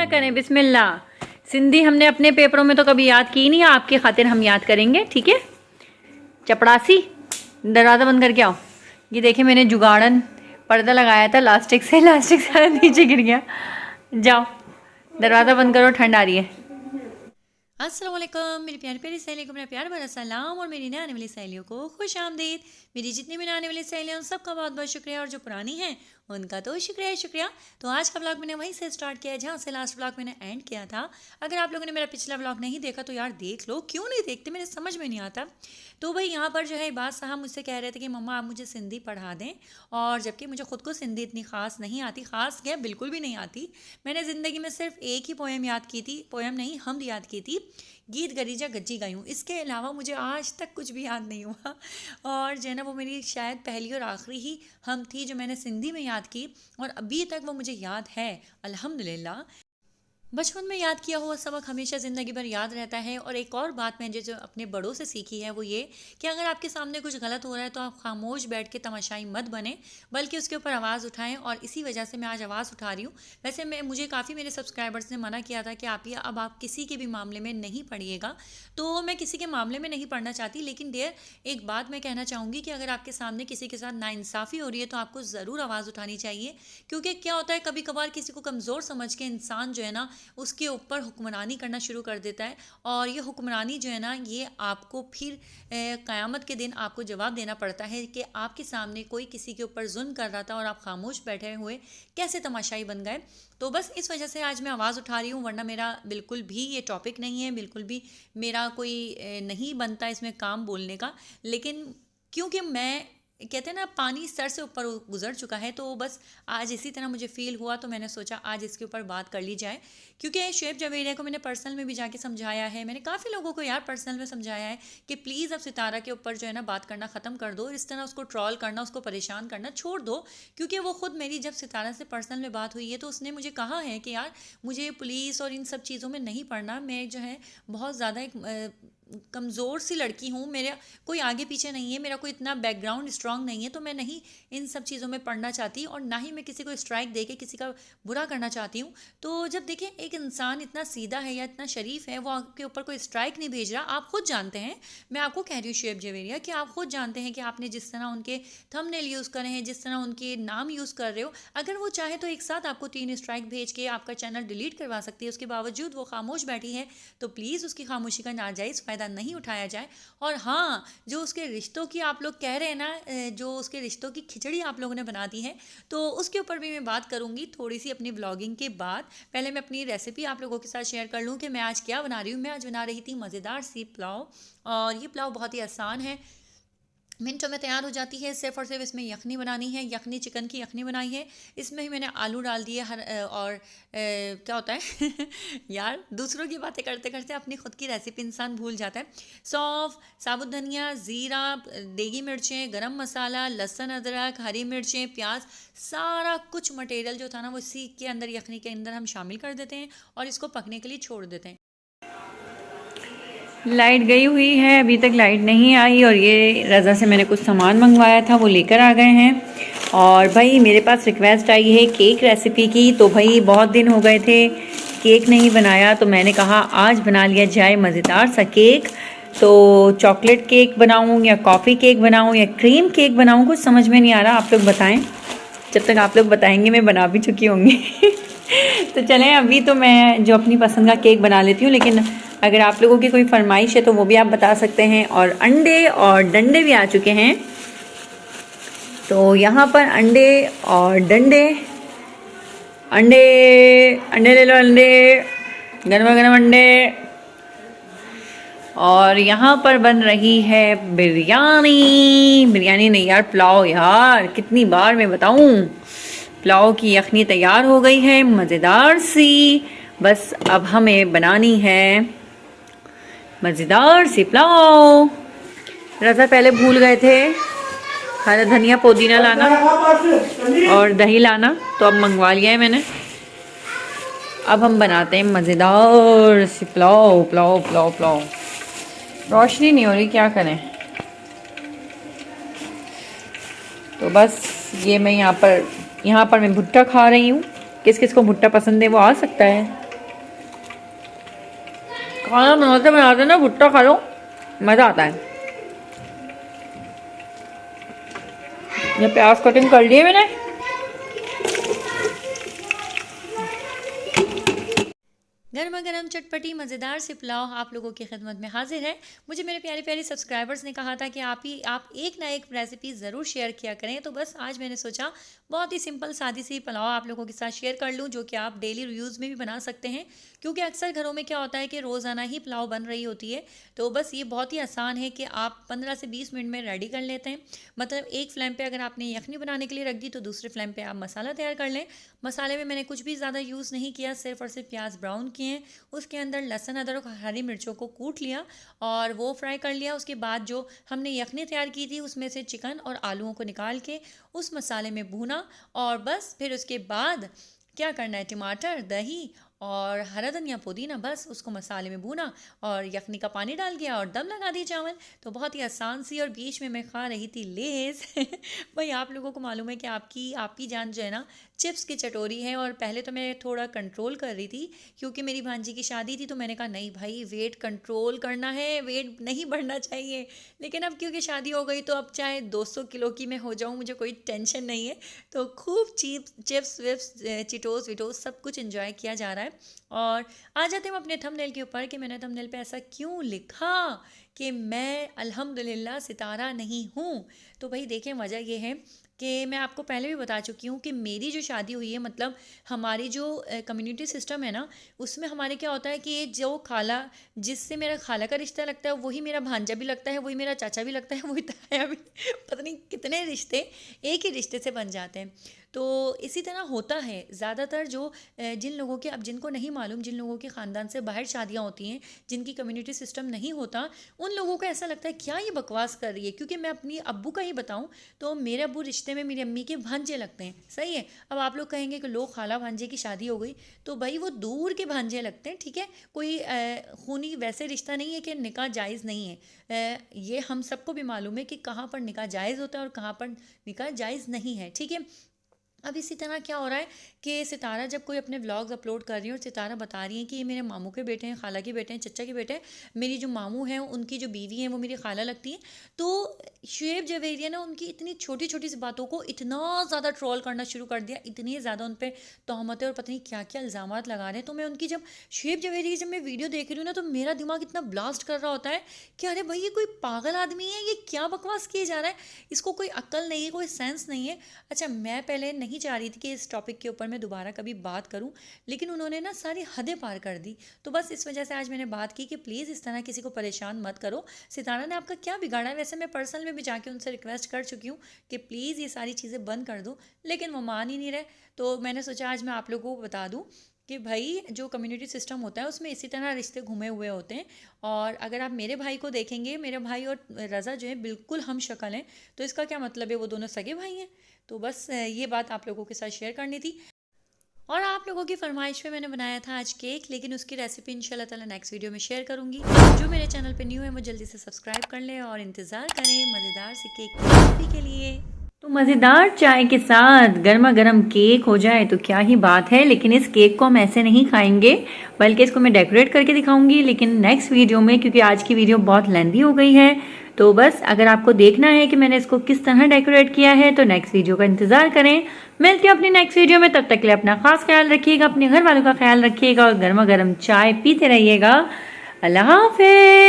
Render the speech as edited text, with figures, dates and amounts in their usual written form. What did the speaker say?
करें। बिस्मिल्लाह। सिंधी हमने अपने पेपरों में तो कभी याद की नहीं, आपकी खातिर हम याद करेंगे, ठीक है। चपड़ासी, दरवाज़ा बंद करके आओ। ये देखिए मैंने जुगाड़न पर्दा लगाया था लास्टिक से सारा नीचे गिर गया। जाओ दरवाज़ा बंद करो, ठंड आ रही है। अस्सलाम वालेकुम मेरी प्यारी प्यारी सहेलियों को मेरा प्यार भरा सलाम और मेरी नए आने वाली सहेलियों को खुश आमदीद। मेरी जितनी भी आने वाली सहेलियाँ उन सबका बहुत बहुत शुक्रिया और जो पुरानी हैं उनका तो शुक्रिया ही शुक्रिया। तो आज का ब्लॉग मैंने वहीं से स्टार्ट किया है जहाँ से लास्ट ब्लॉग मैंने एंड किया था। अगर आप लोगों ने मेरा पिछला ब्लॉग नहीं देखा तो यार देख लो, क्यों नहीं देखते, मेरे समझ में नहीं आता। तो भाई यहाँ पर जो है बात साहब मुझसे कह रहे थे कि मम्मा आप मुझे सिंधी पढ़ा दें, और जबकि मुझे खुद को सिंधी इतनी ख़ास नहीं आती, ख़ास क्या बिल्कुल भी नहीं आती। मैंने ज़िंदगी में सिर्फ एक ही पोएम याद की थी, पोएम नहीं हमद याद की थी, गीत गरीजा गज्जी गाई हूँ। इसके अलावा मुझे आज तक कुछ भी याद नहीं हुआ। और जो है ना वो मेरी शायद पहली और आखिरी ही हम थी जो मैंने सिंधी में याद की, और अभी तक वो मुझे याद है अल्हम्दुलिल्लाह। बचपन में याद किया हुआ सबक हमेशा ज़िंदगी भर याद रहता है। और एक और बात मैंने जो अपने बड़ों से सीखी है वो ये कि अगर आपके सामने कुछ गलत हो रहा है तो आप खामोश बैठ के तमाशाई मत बने, बल्कि उसके ऊपर आवाज़ उठाएं। और इसी वजह से मैं आज आवाज़ उठा रही हूँ। वैसे मुझे काफ़ी मेरे सब्सक्राइबर्स ने मना किया था कि अब आप किसी के भी मामले में नहीं पढ़िएगा, तो मैं किसी के मामले में नहीं पढ़ना चाहती। लेकिन डियर एक बात मैं कहना चाहूँगी कि अगर आपके सामने किसी के साथ नाइंसाफ़ी हो रही है तो आपको ज़रूर आवाज़ उठानी चाहिए। क्योंकि क्या होता है कभी कभार किसी को कमज़ोर समझ के इंसान जो है ना उसके ऊपर हुक्मरानी करना शुरू कर देता है। और ये हुक्मरानी जो है ना ये आपको फिर क़यामत के दिन आपको जवाब देना पड़ता है कि आपके सामने कोई किसी के ऊपर जुल्म कर रहा था और आप खामोश बैठे हुए कैसे तमाशाई बन गए। तो बस इस वजह से आज मैं आवाज़ उठा रही हूँ, वरना मेरा बिल्कुल भी ये टॉपिक नहीं है, बिल्कुल भी मेरा कोई नहीं बनता इसमें काम बोलने का। लेकिन क्योंकि मैं कहते हैं ना पानी सर से ऊपर गुजर चुका है, तो बस आज इसी तरह मुझे फ़ील हुआ तो मैंने सोचा आज इसके ऊपर बात कर ली जाए। क्योंकि शुएब जवेरिया को मैंने पर्सनल में भी जाके समझाया है, मैंने काफ़ी लोगों को यार पर्सनल में समझाया है कि प्लीज़ अब सितारा के ऊपर जो है ना बात करना ख़त्म कर दो, इस तरह उसको ट्रॉल करना, उसको परेशान करना छोड़ दो। क्योंकि वो खुद मेरी जब सितारा से पर्सनल में बात हुई है तो उसने मुझे कहा है कि यार मुझे पुलिस और इन सब चीज़ों में नहीं पढ़ना, मैं जो है बहुत ज़्यादा एक कमज़ोर सी लड़की हूँ, मेरा कोई आगे पीछे नहीं है, मेरा कोई इतना बैकग्राउंड स्ट्रांग नहीं है, तो मैं नहीं इन सब चीज़ों में पढ़ना चाहती और ना ही मैं किसी को स्ट्राइक दे के किसी का बुरा करना चाहती हूँ। तो जब देखिए एक इंसान इतना सीधा है या इतना शरीफ है, वो आपके ऊपर कोई स्ट्राइक नहीं भेज रहा। आप खुद जानते हैं, मैं आपको कह रही हूँ शुएब जवेरिया कि आप खुद जानते हैं कि आपने जिस तरह उनके थंबनेल यूज़ करे हैं, जिस तरह उनके नाम यूज़ कर रहे हो, अगर वो चाहे तो एक साथ आपको 3 स्ट्राइक भेज के आपका चैनल डिलीट करवा सकती है। उसके बावजूद वो खामोश बैठी है, तो प्लीज़ उसकी खामोशी का नाजायज़ फ़ायदा नहीं उठाया जाए। और हाँ, जो उसके रिश्तों की आप लोग कह रहे हैं ना, जो उसके रिश्तों की खिचड़ी आप लोगों ने बना दी है, तो उसके ऊपर भी मैं बात करूँगी थोड़ी सी अपनी व्लॉगिंग के बाद। पहले मैं अपनी रेसिपी आप लोगों के साथ शेयर कर लूँ कि मैं आज क्या बना रही हूँ। मैं आज बना रही थी मज़ेदार सी पुलाव, और ये पुलाव बहुत ही आसान है, मिनटों में तैयार हो जाती है। सिर्फ और सिर्फ इसमें यखनी बनानी है, यखनी चिकन की यखनी बनाई है। इसमें ही मैंने आलू डाल दिए और क्या होता है यार दूसरों की बातें करते करते अपनी खुद की रेसिपी इंसान भूल जाता है। सौंफ, साबुत धनिया, ज़ीरा, देगी मिर्चें, गरम मसाला, लहसुन अदरक, हरी मिर्चें, प्याज, सारा कुछ मटेरियल जो था ना वो इसी के अंदर यखनी के अंदर हम शामिल कर देते हैं और इसको पकने के लिए छोड़ देते हैं। लाइट गई हुई है, अभी तक लाइट नहीं आई, और ये रज़ा से मैंने कुछ सामान मंगवाया था वो लेकर आ गए हैं। और भाई मेरे पास रिक्वेस्ट आई है केक रेसिपी की, तो भाई बहुत दिन हो गए थे केक नहीं बनाया, तो मैंने कहा आज बना लिया जाए मज़ेदार सा केक। तो चॉकलेट केक बनाऊँ या कॉफ़ी केक बनाऊँ या क्रीम केक बनाऊँ, कुछ समझ में नहीं आ रहा, आप लोग बताएँ। जब तक आप लोग बताएंगे मैं बना भी चुकी होंगी तो चलें अभी तो मैं जो अपनी पसंद का केक बना लेती हूँ, लेकिन अगर आप लोगों की कोई फरमाइश है तो वो भी आप बता सकते हैं। और अंडे और डंडे भी आ चुके हैं, तो यहाँ पर अंडे और डंडे, अंडे अंडे ले लो, अंडे गरम गरम अंडे। और यहाँ पर बन रही है बिरयानी, बिरयानी नहीं यार पुलाव, यार कितनी बार मैं बताऊँ। पुलाव की यखनी तैयार हो गई है मज़ेदार सी, बस अब हमें बनानी है मज़ेदार सी पुलाव। रज़ा पहले भूल गए थे हरा धनिया पुदीना लाना और दही लाना, तो अब मंगवा लिया है मैंने। अब हम बनाते हैं मज़ेदार सी पुलाव। पुलाव पुलाव पुलाव, रोशनी नहीं हो रही, क्या करें। तो बस ये मैं यहाँ पर मैं भुट्टा खा रही हूँ। किस किस को भुट्टा पसंद है वो आ सकता है। खाना बनाते बनाते ना भुट्टा खा लो, मज़ा आता है। ये प्याज कटिंग कर लिए मैंने। गर्मा गर्म चटपटी मज़ेदार से पुलाव आप लोगों की खिदमत में हाजिर है। मुझे मेरे प्यारे प्यारे सब्सक्राइबर्स ने कहा था कि आप एक ना एक रेसिपी ज़रूर शेयर किया करें, तो बस आज मैंने सोचा बहुत ही सिंपल सादी सी पुलाव आप लोगों के साथ शेयर कर लूँ, जो कि आप डेली यूज़ में भी बना सकते हैं। क्योंकि अक्सर घरों में क्या होता है कि रोज़ाना ही पुलाव बन रही होती है, तो बस ये बहुत ही आसान है कि आप 15 से 20 मिनट में रेडी कर लेते हैं। मतलब एक फ्लेम पे अगर आपने यखनी बनाने के लिए रख दी, तो दूसरे फ्लेम पे आप मसाला तैयार कर लें। मसाले में मैंने कुछ भी ज़्यादा यूज़ नहीं किया, सिर्फ और सिर्फ प्याज ब्राउन किए हैं, उसके अंदर लहसुन अदरक हरी मिर्चों को कूट लिया और वो फ्राई कर लिया। उसके बाद जो हमने यखनी तैयार की थी उसमें से चिकन और आलूओं को निकाल के उस मसाले में भूना, और बस फिर उसके बाद क्या करना है, टमाटर, दही और हरा धनिया पुदीना, बस उसको मसाले में भूना और यखनी का पानी डाल दिया और दम लगा दी चावल। तो बहुत ही आसान सी, और बीच में मैं खा रही थी लेज़। भाई आप लोगों को मालूम है कि आपकी जान जो है ना चिप्स की चटोरी है, और पहले तो मैं थोड़ा कंट्रोल कर रही थी क्योंकि मेरी भांजी की शादी थी, तो मैंने कहा नहीं भाई वेट कंट्रोल करना है, वेट नहीं बढ़ना चाहिए। लेकिन अब क्योंकि शादी हो गई, तो अब चाहे 200 किलो की मैं हो जाऊँ, मुझे कोई टेंशन नहीं है। तो खूब चिप्स विप्स चिटोस विटोस सब कुछ एंजॉय किया जा रहा है। और आ जाते हैं अपने थंबनेल के ऊपर कि मैंने थंबनेल पे ऐसा क्यों लिखा कि मैं अल्हम्दुलिल्लाह सितारा नहीं हूँ। तो भाई देखें, वजह ये है कि मैं आपको पहले भी बता चुकी हूँ कि मेरी जो शादी हुई है, मतलब हमारी जो कम्युनिटी सिस्टम है ना, उसमें हमारे क्या होता है कि जो खाला, जिससे मेरा खाला का रिश्ता लगता है, वही मेरा भांजा भी लगता है, वही मेरा चाचा भी लगता है, वही ताया भी, पता नहीं कितने रिश्ते एक ही रिश्ते से बन जाते हैं। तो इसी तरह होता है ज़्यादातर जो जिन लोगों के, अब जिनको नहीं मालूम, जिन लोगों के ख़ानदान से बाहर शादियाँ होती हैं, जिनकी कम्युनिटी सिस्टम नहीं होता, उन लोगों को ऐसा लगता है क्या ये बकवास कर रही है। क्योंकि मैं अपनी अब्बू का ही बताऊं तो मेरे अब्बू रिश्ते में मेरी अम्मी के भांजे लगते हैं, सही है। अब आप लोग कहेंगे कि लोग खाला भांजे की शादी हो गई, तो भाई वो दूर के भांजे लगते हैं, ठीक है। कोई खूनी वैसे रिश्ता नहीं है कि निकाह जायज़ नहीं है। ये हम सबको भी मालूम है कि कहाँ पर निकाह जायज़ होता है और कहाँ पर निकाह जायज़ नहीं है, ठीक है। अब इसी तरह क्या हो रहा है कि सितारा जब कोई अपने व्लॉग्स अपलोड कर रही है और सितारा बता रही है कि ये मेरे मामू के बेटे हैं, खाला के बेटे हैं, चचा के बेटे हैं, मेरी जो मामू हैं उनकी जो बीवी हैं वो मेरी खाला लगती है, तो शुएब जवेरिया ने उनकी इतनी छोटी छोटी सी बातों को इतना ज़्यादा ट्रोल करना शुरू कर दिया, इतनी ज़्यादा उन पर तहमतें और पता नहीं क्या क्या इल्ज़ामात लगा रहे हैं। तो मैं उनकी जब शुएब जवेरिया की जब मैं वीडियो देख रही हूँ ना, तो मेरा दिमाग इतना ब्लास्ट कर रहा होता है कि अरे भाई ये कोई पागल आदमी है, ये क्या बकवास किए जा रहा है, इसको कोई अक्ल नहीं है, कोई सेंस नहीं है। अच्छा, मैं पहले नहीं चाह रही थी कि इस टॉपिक के ऊपर मैं दोबारा कभी बात करूं, लेकिन उन्होंने ना सारी हदें पार कर दी, तो बस इस वजह से आज मैंने बात की कि प्लीज़ इस तरह किसी को परेशान मत करो। सितारा ने आपका क्या बिगाड़ा है? वैसे मैं पर्सनल में भी जाके उनसे रिक्वेस्ट कर चुकी हूँ कि प्लीज़ ये सारी चीज़ें बंद कर दो, लेकिन वो मान ही नहीं रहे। तो मैंने सोचा आज मैं आप लोगों को बता दूँ कि भाई जो कम्युनिटी सिस्टम होता है उसमें इसी तरह रिश्ते घुमे हुए होते हैं। और अगर आप मेरे भाई को देखेंगे, मेरे भाई और रज़ा जो है बिल्कुल हम शक्ल हैं, तो इसका क्या मतलब है, वो दोनों सगे भाई हैं। तो बस ये बात आप लोगों के साथ शेयर करनी थी। और आप लोगों की फरमाइश पे मैंने बनाया था आज केक, लेकिन उसकी रेसिपी इंशाल्लाह ताला नेक्स्ट वीडियो में शेयर करूंगी। जो मेरे चैनल पे न्यू है वो जल्दी से सब्सक्राइब कर लें और इंतज़ार करें मज़ेदार से केक की रेसिपी के लिए। तो मज़ेदार चाय के साथ गर्मा गर्म केक हो जाए तो क्या ही बात है। लेकिन इस केक को हम ऐसे नहीं खाएंगे, बल्कि इसको मैं डेकोरेट करके दिखाऊंगी, लेकिन नेक्स्ट वीडियो में, क्योंकि आज की वीडियो बहुत लेंथी हो गई है। तो बस अगर आपको देखना है कि मैंने इसको किस तरह डेकोरेट किया है, तो नेक्स्ट वीडियो का इंतज़ार करें। मिलती हूँ अपनी नेक्स्ट वीडियो में, तब तक के लिए अपना खास ख्याल रखिएगा, अपने घर वालों का ख्याल रखिएगा और गर्मा गर्म चाय पीते रहिएगा। अल्लाह हाफ़िज़।